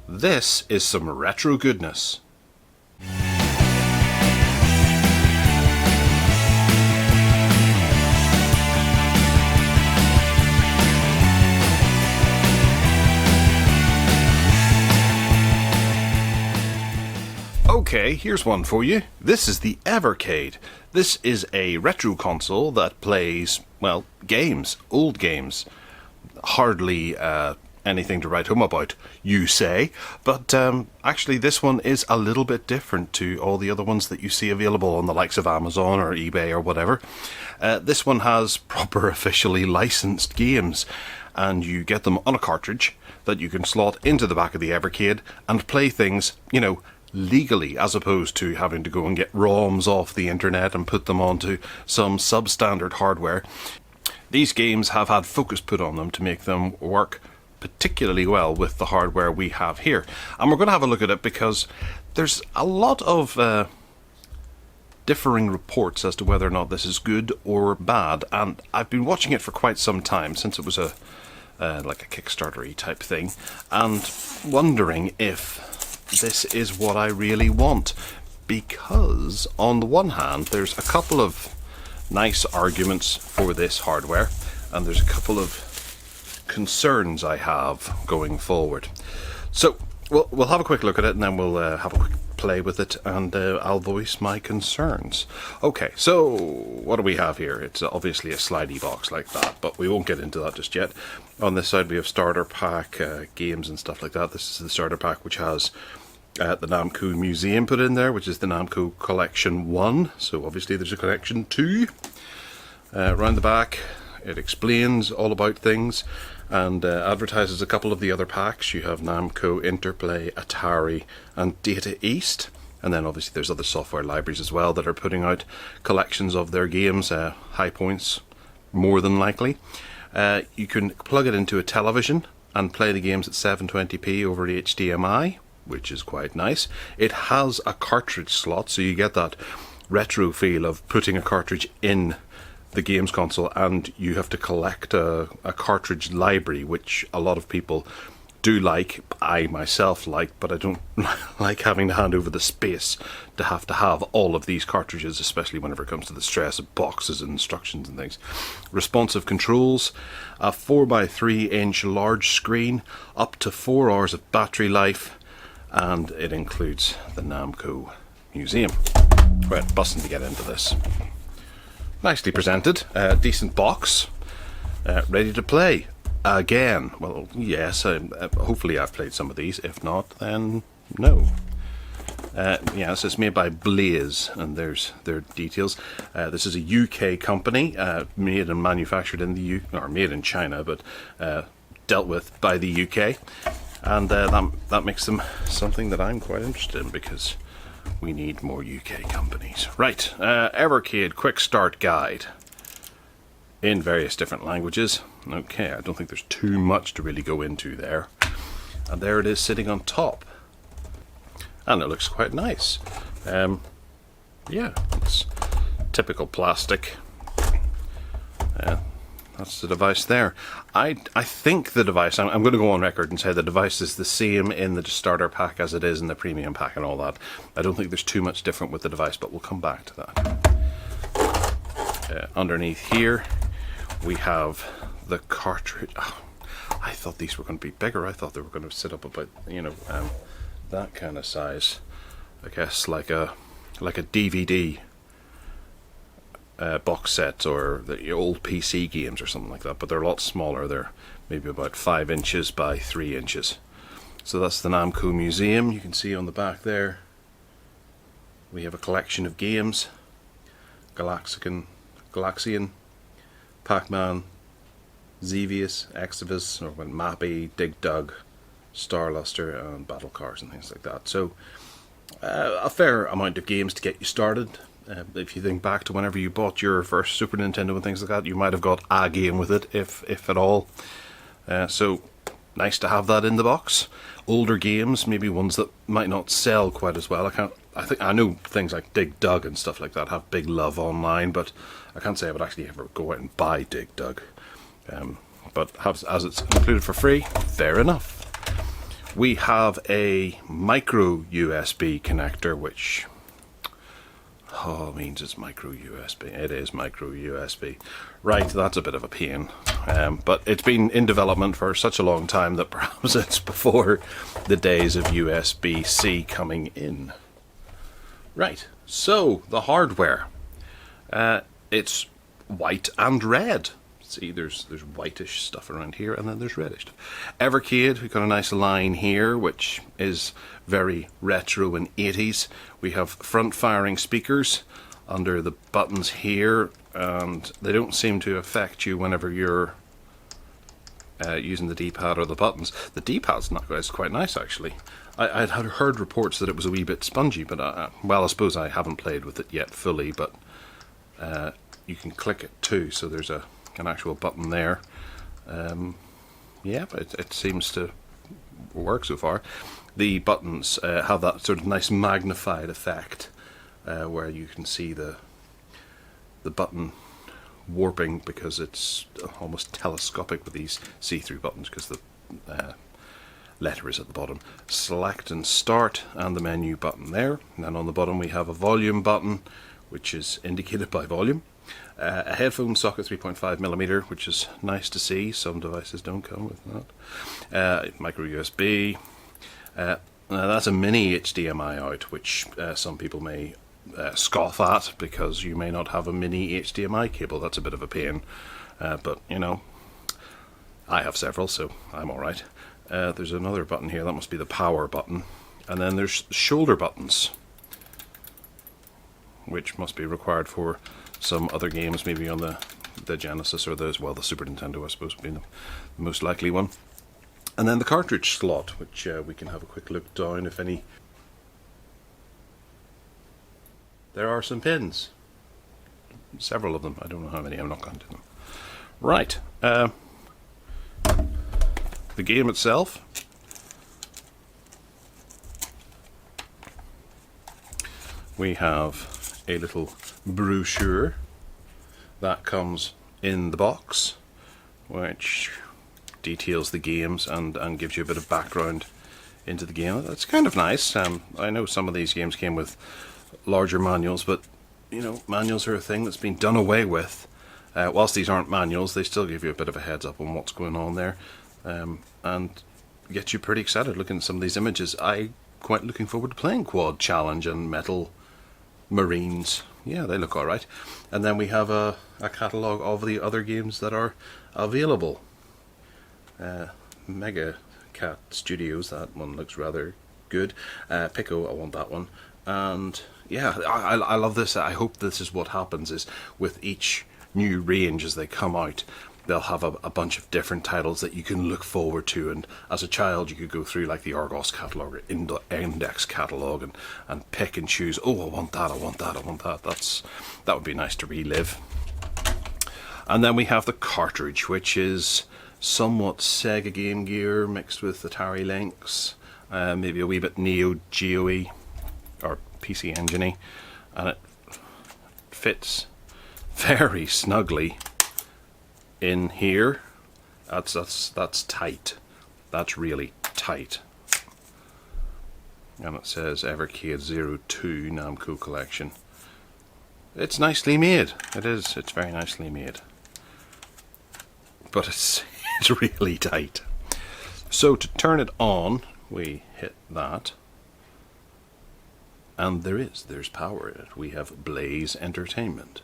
This is some retro goodness. Okay, here's one for you. This is the Evercade. This is a retro console that plays, well, games, old games. Hardly anything to write home about, you say, but actually this one is a little bit different to all the other ones that you see available on the likes of Amazon or eBay or whatever. This one has proper officially licensed games, and you get them on a cartridge that you can slot into the back of the Evercade and play things, you know, legally, as opposed to having to go and get ROMs off the internet and put them onto some substandard hardware. These games have had focus put on them to make them work particularly well with the hardware we have here. And we're going to have a look at it because there's a lot of differing reports as to whether or not this is good or bad. And I've been watching it for quite some time, since it was like a Kickstarter-y type thing, and wondering if this is what I really want, because on the one hand there's a couple of nice arguments for this hardware, and there's a couple of concerns I have going forward. So we'll have a quick look at it, and then we'll have a quick play with it, and I'll voice my concerns. Okay, so what do we have here? It's obviously a slidey box like that, but we won't get into that just yet. On this side we have starter pack, games and stuff like that. This is the starter pack, which has the Namco Museum put in there, which is the Namco Collection 1, so obviously there's a Collection 2. Around the back it explains all about things and advertises a couple of the other packs. You have Namco, Interplay, Atari and Data East, and then obviously there's other software libraries as well that are putting out collections of their games, High Points more than likely. You can plug it into a television and play the games at 720p over HDMI, which is quite nice. It has a cartridge slot, so you get that retro feel of putting a cartridge in the games console, and you have to collect a cartridge library, which a lot of people do like. I myself like, but I don't like having to hand over the space to have all of these cartridges, especially whenever it comes to the stress of boxes and instructions and things. Responsive controls, a 4x3 inch large screen, up to 4 hours of battery life, and it includes the Namco Museum. Right, busting to get into this. Nicely presented, decent box, ready to play. Again, well, yes, hopefully I've played some of these. If not, then no. Yes, it's made by Blaze, and there's their details. This is a UK company, made and manufactured in the or made in China, but dealt with by the UK. And that makes them something that I'm quite interested in, because we need more UK companies. Right, Evercade Quick Start Guide in various different languages. Okay, I don't think there's too much to really go into there. And there it is sitting on top. And it looks quite nice. Yeah, it's typical plastic. That's the device there. I think the device, I'm going to go on record and say the device is the same in the starter pack as it is in the premium pack and all that. I don't think there's too much different with the device, but we'll come back to that. Underneath here we have the cartridge. Oh, I thought these were going to be bigger. I thought they were going to sit up about, you know, that kind of size. I guess like a DVD box set, or the old PC games or something like that, but they're a lot smaller. They're maybe about 5 inches by 3 inches. So that's the Namco Museum. You can see on the back there we have a collection of games: Galaxian, Pac-Man, Xevious, Exodus, or Mappy, Dig Dug, Star Luster, and Battle Cars and things like that. So a fair amount of games to get you started. If you think back to whenever you bought your first Super Nintendo and things like that, you might have got a game with it, if at all. So nice to have that in the box. Older games, maybe ones that might not sell quite as well. I know things like Dig Dug and stuff like that have big love online, but I can't say I would actually ever go out and buy Dig Dug. But as it's included for free, fair enough. We have a micro USB connector, which means it's micro USB. It is micro USB. Right, that's a bit of a pain. But it's been in development for such a long time that perhaps it's before the days of USB-C coming in. Right, so the hardware. It's white and red. See, there's whitish stuff around here, and then there's reddish stuff. Evercade, we've got a nice line here, which is very retro and 80s. We have front-firing speakers under the buttons here, and they don't seem to affect you whenever you're using the D-pad or the buttons. The D-pad's quite nice, actually. I had heard reports that it was a wee bit spongy, but well, I suppose I haven't played with it yet fully, but you can click it too, so there's an actual button there. Yeah, it seems to work so far. The buttons have that sort of nice magnified effect where you can see the button warping because it's almost telescopic with these see-through buttons because the letter is at the bottom. Select and start, and the menu button there. And then on the bottom we have a volume button, which is indicated by volume. A headphone socket 3.5mm, which is nice to see. Some devices don't come with that. Micro USB. Now that's a mini HDMI out, which some people may scoff at because you may not have a mini HDMI cable. That's a bit of a pain, but you know, I have several, so I'm alright. There's another button here, that must be the power button, and then there's shoulder buttons, which must be required for some other games, maybe on the Genesis or the Super Nintendo, I suppose, would be the most likely one. And then the cartridge slot, which we can have a quick look down if any. There are some pins. Several of them. I don't know how many, I'm not counting them. Right. The game itself. We have a little brochure that comes in the box, which details the games and gives you a bit of background into the game. That's kind of nice. I know some of these games came with larger manuals, but you know, manuals are a thing that's been done away with. Whilst these aren't manuals, they still give you a bit of a heads up on what's going on there, and get you pretty excited looking at some of these images. I'm quite looking forward to playing Quad Challenge and Metal Marines. Yeah, they look alright. And then we have a catalogue of the other games that are available. Mega Cat Studios, that one looks rather good. Pico, I want that one. And yeah, I love this. I hope this is what happens, is with each new range as they come out, they'll have a bunch of different titles that you can look forward to, and as a child you could go through like the Argos catalogue or Index catalogue and pick and choose. Oh, I want that, I want that, I want that. That would be nice to relive. And then we have the cartridge, which is somewhat Sega Game Gear mixed with Atari Lynx, maybe a wee bit Neo Geo-y or PC Engine-y, and it fits very snugly in here. That's tight. That's really tight. And it says Evercade 02 Namco Collection. It's nicely made. It is. It's very nicely made. But it's really tight. So to turn it on, we hit that. And there's power in it. We have Blaze Entertainment.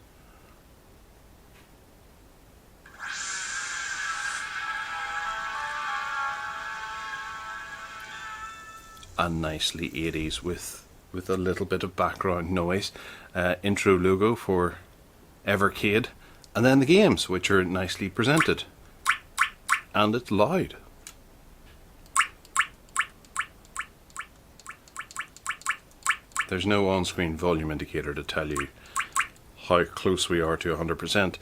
And nicely 80s with a little bit of background noise. Intro logo for Evercade, and then the games, which are nicely presented. And it's loud. There's no on-screen volume indicator to tell you how close we are to 100%.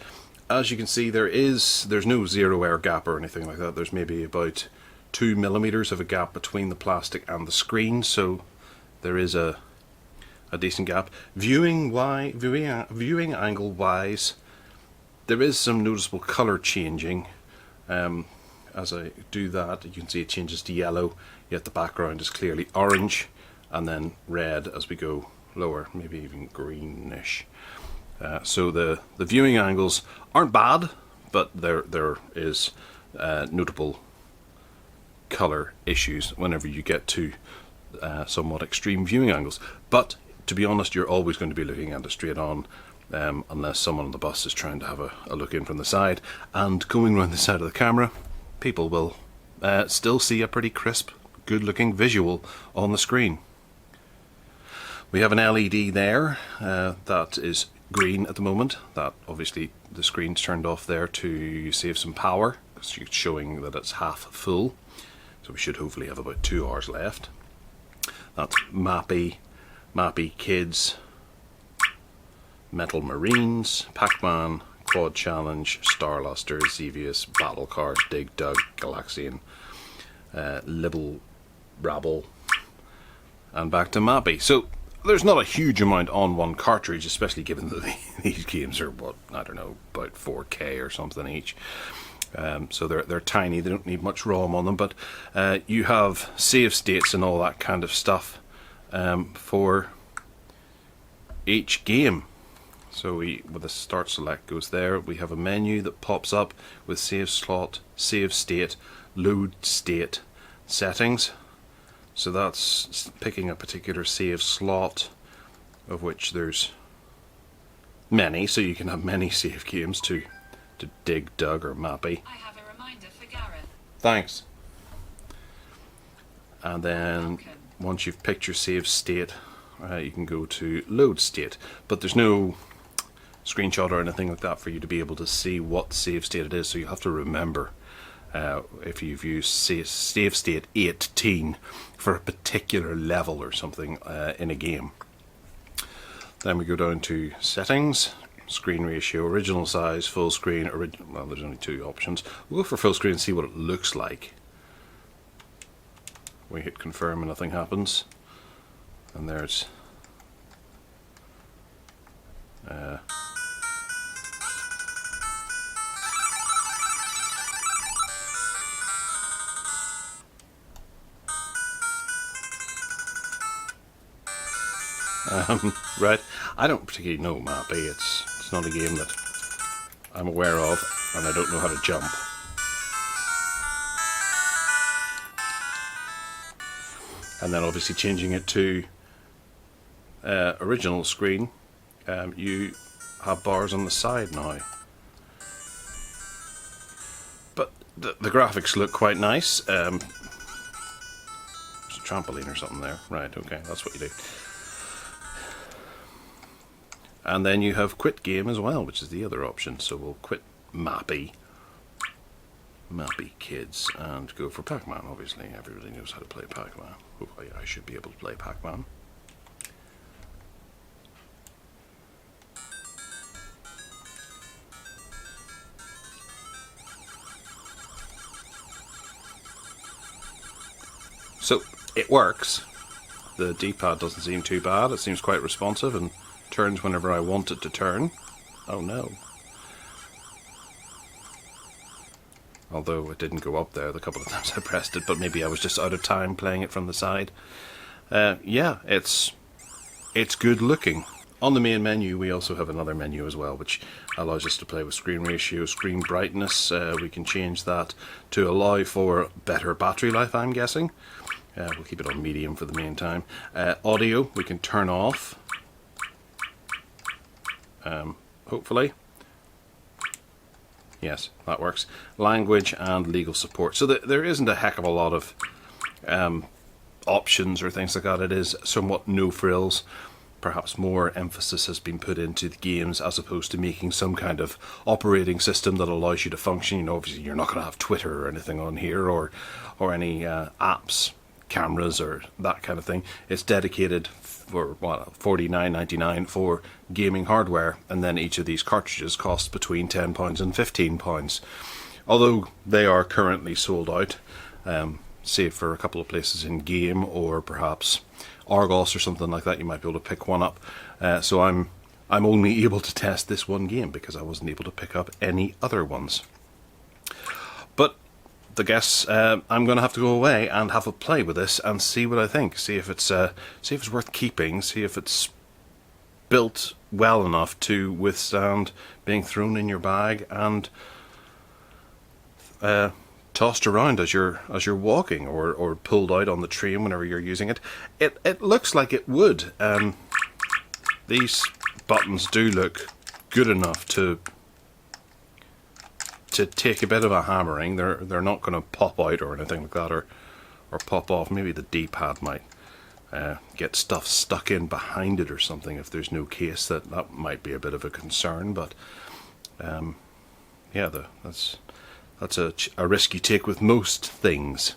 As you can see, there's no zero air gap or anything like that. There's maybe about 2 millimeters of a gap between the plastic and the screen, so there is a decent gap. Viewing angle wise, there is some noticeable color changing. As I do that, you can see it changes to yellow. yet the background is clearly orange, and then red as we go lower, maybe even greenish. So the viewing angles aren't bad, but there is notable color issues whenever you get to somewhat extreme viewing angles. But to be honest, you're always going to be looking at it straight on, unless someone on the bus is trying to have a look in from the side, and going around the side of the camera, people will still see a pretty crisp, good looking visual on the screen. We have an LED there that is green at the moment. That obviously the screen's turned off there to save some power, because it's showing that it's half full. So we should hopefully have about 2 hours left. That's Mappy Kids, Metal Marines, Pac-Man, Quad Challenge, Starluster, Xevious, Battle Card, Dig Dug, Galaxian, Libble, Rabble, and back to Mappy. So there's not a huge amount on one cartridge, especially given that these games are, what, I don't know, about 4K or something each. So they're tiny, they don't need much ROM on them, but you have save states and all that kind of stuff for each game. So with the start select goes there, we have a menu that pops up with save slot, save state, load state, settings. So that's picking a particular save slot, of which there's many, so you can have many save games to Dig Dug or Mappy. I have a reminder for Gareth. Thanks. And then once you've picked your save state, you can go to load state, but there's no screenshot or anything like that for you to be able to see what save state it is, so you have to remember if you've used save state 18 for a particular level or something in a game. Then we go down to settings, screen ratio, original size, full screen, well, there's only 2 options. We'll go for full screen and see what it looks like. We hit confirm and nothing happens. And there's right, I don't particularly know Mappy. It's not a game that I'm aware of, and I don't know how to jump. And then obviously changing it to original screen, you have bars on the side now. But the graphics look quite nice. There's a trampoline or something there. Right, okay, that's what you do. And then you have quit game as well, which is the other option. So we'll quit Mappy Kids and go for Pac-Man. Obviously everybody knows how to play Pac-Man. Hopefully I should be able to play Pac-Man. So it works. The D-pad doesn't seem too bad. It seems quite responsive and turns whenever I want it to turn. Oh no. Although it didn't go up there the couple of times I pressed it, but maybe I was just out of time playing it from the side. Yeah, it's good looking. On the main menu we also have another menu as well, which allows us to play with screen ratio, screen brightness. We can change that to allow for better battery life, I'm guessing. We'll keep it on medium for the meantime. Audio we can turn off, hopefully. Yes, that works. Language and legal support. So there isn't a heck of a lot of options or things like that. It is somewhat no frills. Perhaps more emphasis has been put into the games as opposed to making some kind of operating system that allows you to function. You know, obviously you're not going to have Twitter or anything on here, or any apps, cameras or that kind of thing. It's dedicated for what, $49.99 for gaming hardware, and then each of these cartridges costs between £10 and £15. Although they are currently sold out, save for a couple of places in Game or perhaps Argos or something like that, you might be able to pick one up. So I'm only able to test this one game because I wasn't able to pick up any other ones. But I guess I'm going to have to go away and have a play with this and see what I think. See if it's worth keeping. See if it's built well enough to withstand being thrown in your bag and tossed around as you're walking, or pulled out on the train whenever you're using it. It looks like it would. These buttons do look good enough to take a bit of a hammering. They're not going to pop out or anything like that, or pop off. Maybe the D-pad might get stuff stuck in behind it or something if there's no case. That might be a bit of a concern, but yeah, that's a risk you take with most things.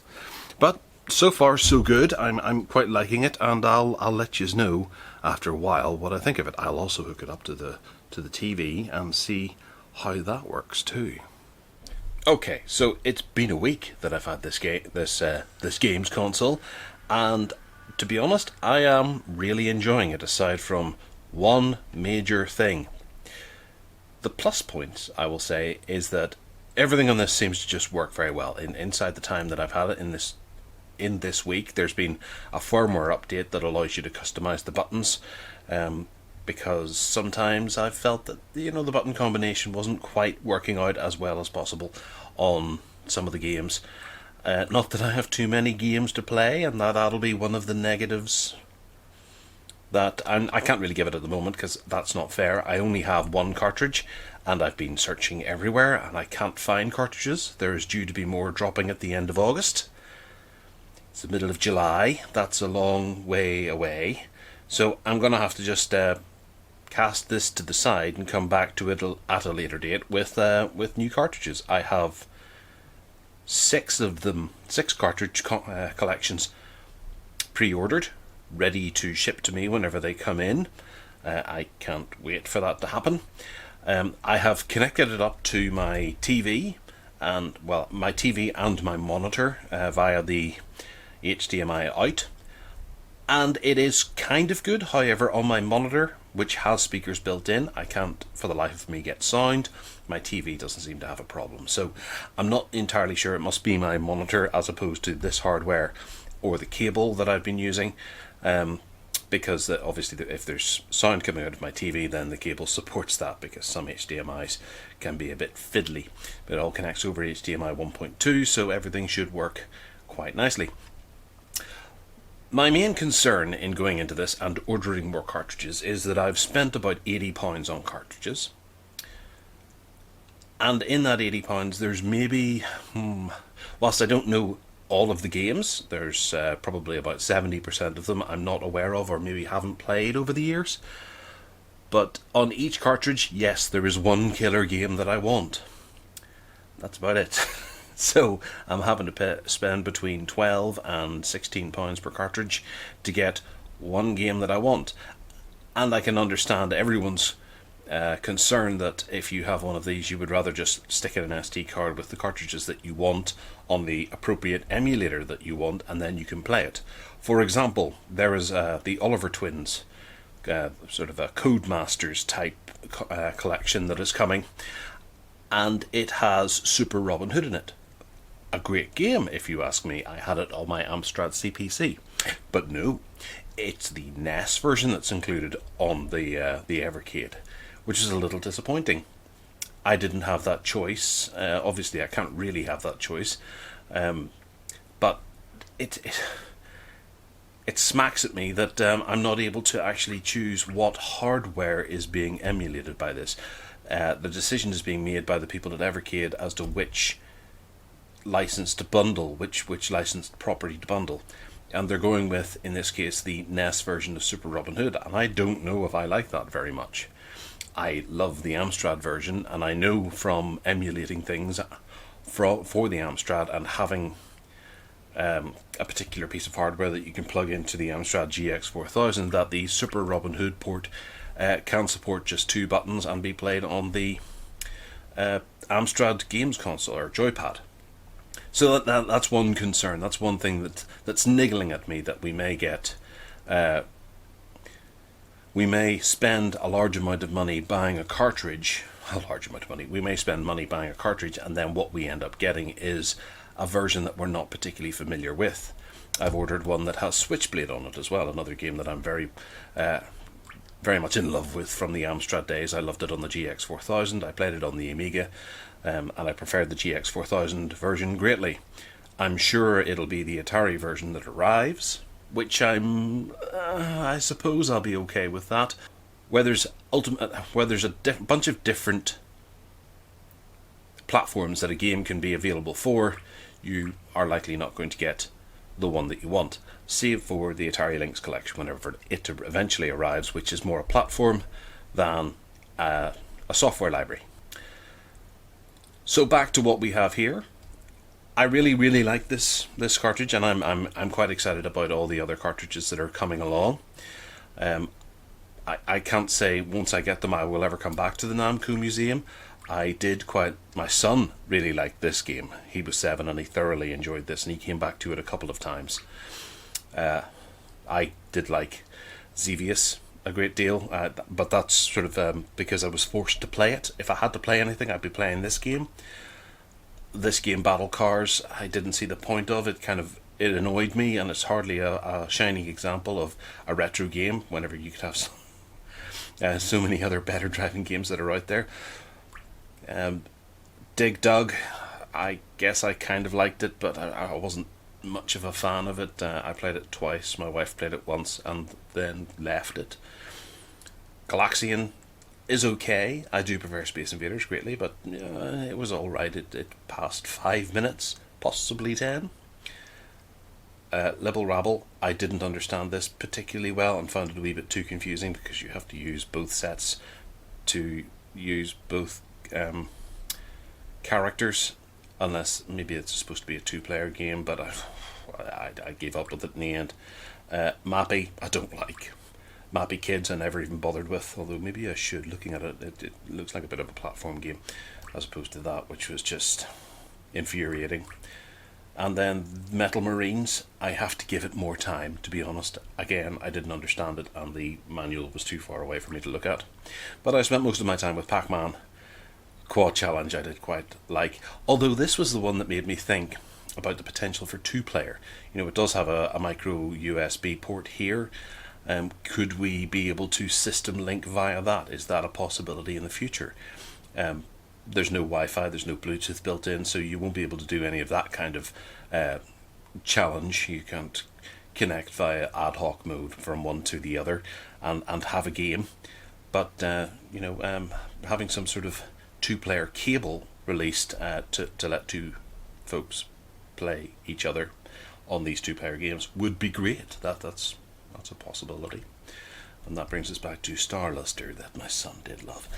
But so far so good. I'm quite liking it, and I'll let you know after a while what I think of it. I'll also hook it up to the TV and see how that works too. Okay, so it's been a week that I've had this games console, and to be honest, I am really enjoying it, aside from one major thing. The plus points, I will say, is that everything on this seems to just work very well. Inside the time that I've had it in this week, there's been a firmware update that allows you to customize the buttons, because sometimes I've felt that the button combination wasn't quite working out as well as possible on some of the games. Not that I have too many games to play, and that'll be one of the negatives that I can't really give it at the moment, because that's not fair. I only have one cartridge, and I've been searching everywhere and I can't find cartridges. There is due to be more dropping at the end of August. It's the middle of July. That's a long way away. So I'm going to have to just cast this to the side and come back to it at a later date with new cartridges. I have 6 of them, 6 cartridge collections pre-ordered, ready to ship to me whenever they come in. I can't wait for that to happen. I have connected it up to my TV, and my TV and my monitor via the HDMI out, and it is kind of good. However, on my monitor, which has speakers built in, I can't for the life of me get sound. My TV doesn't seem to have a problem, so I'm not entirely sure. It must be my monitor as opposed to this hardware or the cable that I've been using, because obviously if there's sound coming out of my TV, then the cable supports that, because some HDMIs can be a bit fiddly. But it all connects over HDMI 1.2, so everything should work quite nicely. My main concern in going into this and ordering more cartridges is that I've spent about £80 on cartridges. And in that £80, there's maybe, whilst I don't know all of the games, there's probably about 70% of them I'm not aware of or maybe haven't played over the years. But on each cartridge, yes, there is one killer game that I want. That's about it. So I'm having to spend between £12 and £16 per cartridge to get one game that I want. And I can understand everyone's concern that if you have one of these, you would rather just stick in an SD card with the cartridges that you want on the appropriate emulator that you want, and then you can play it. For example, there is the Oliver Twins, sort of a Codemasters type collection that is coming, and it has Super Robin Hood in it. A great game, if you ask me. I had it on my Amstrad CPC, but no, it's the NES version that's included on the Evercade, which is a little disappointing. I didn't have that choice. Obviously, I can't really have that choice, but it smacks at me that I'm not able to actually choose what hardware is being emulated by this. The decision is being made by the people at Evercade as to which license to bundle, which licensed property to bundle, and they're going with, in this case, the NES version of Super Robin Hood, and I don't know if I like that very much. I love the Amstrad version, and I know from emulating things for the Amstrad and having a particular piece of hardware that you can plug into the Amstrad GX4000 that the Super Robin Hood port can support just 2 buttons and be played on the Amstrad games console or joypad. So that's one concern. That's one thing that's niggling at me, that we may get. We may spend a large amount of money buying a cartridge. A large amount of money. We may spend money buying a cartridge, and then what we end up getting is a version that we're not particularly familiar with. I've ordered one that has Switchblade on it as well, another game that I'm very much in love with from the Amstrad days. I loved it on the GX4000, I played it on the Amiga, and I preferred the GX4000 version greatly. I'm sure it'll be the Atari version that arrives, which I suppose I'll be okay with that. Where there's a bunch of different platforms that a game can be available for, you are likely not going to get the one that you want, save for the Atari Lynx collection whenever it eventually arrives, which is more a platform than a software library. So back to what we have here. I really like this cartridge, and I'm quite excited about all the other cartridges that are coming along. I can't say once I get them I will ever come back to the Namco Museum. My son really liked this game. He was 7 and he thoroughly enjoyed this, and he came back to it a couple of times. I did like Xevious a great deal, but that's sort of because I was forced to play it. If I had to play anything, I'd be playing this game. This game, Battle Cars, I didn't see the point of it. It annoyed me, and it's hardly a shining example of a retro game whenever you could have so many other better driving games that are out there. Dig Dug, I guess I kind of liked it, but I wasn't much of a fan of it. I played it twice, my wife played it once and then left it. Galaxian is okay. I do prefer Space Invaders greatly, but it was alright. It passed 5 minutes, possibly 10. Libble Rabble, I didn't understand this particularly well and found it a wee bit too confusing because you have to use both sets to use both characters, unless maybe it's supposed to be a 2-player game, but I gave up with it in the end. Mappy, I don't like. Mappy Kids I never even bothered with, although maybe I should. Looking at it, it looks like a bit of a platform game as opposed to that, which was just infuriating. And then Metal Marines, I have to give it more time, to be honest. Again, I didn't understand it and the manual was too far away for me to look at. But I spent most of my time with Pac-Man. Quad Challenge I did quite like, although this was the one that made me think about the potential for 2-player. It does have a micro USB port here. Could we be able to system link via that? Is that a possibility in the future? There's no Wi-Fi, there's no Bluetooth built in, so you won't be able to do any of that kind of challenge. You can't connect via ad hoc mode from one to the other and have a game. But having some sort of 2-player cable released to let 2 folks play each other on these 2-player games would be great. That's a possibility. And that brings us back to Star Luster that my son did love.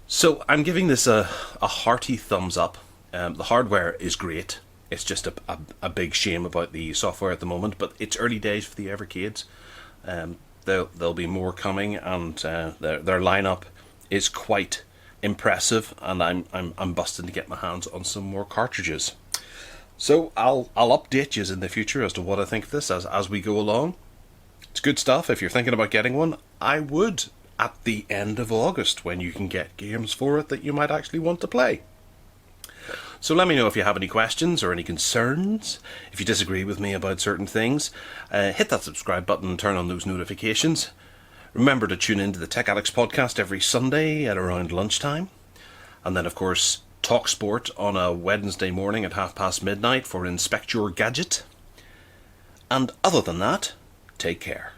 So I'm giving this a hearty thumbs up. The hardware is great. It's just a big shame about the software at the moment, but it's early days for the Evercades. There'll be more coming, and their lineup is quite impressive, and I'm busting to get my hands on some more cartridges. So I'll update you in the future as to what I think of this as we go along. It's good stuff. If you're thinking about getting one, I would at the end of August, when you can get games for it that you might actually want to play. So let me know if you have any questions or any concerns. If you disagree with me about certain things, hit that subscribe button and turn on those notifications. Remember to tune into the Tech Addicts podcast every Sunday at around lunchtime. And then, of course, Talk Sport on a Wednesday morning at midnight for Inspect Your Gadget. And other than that, take care.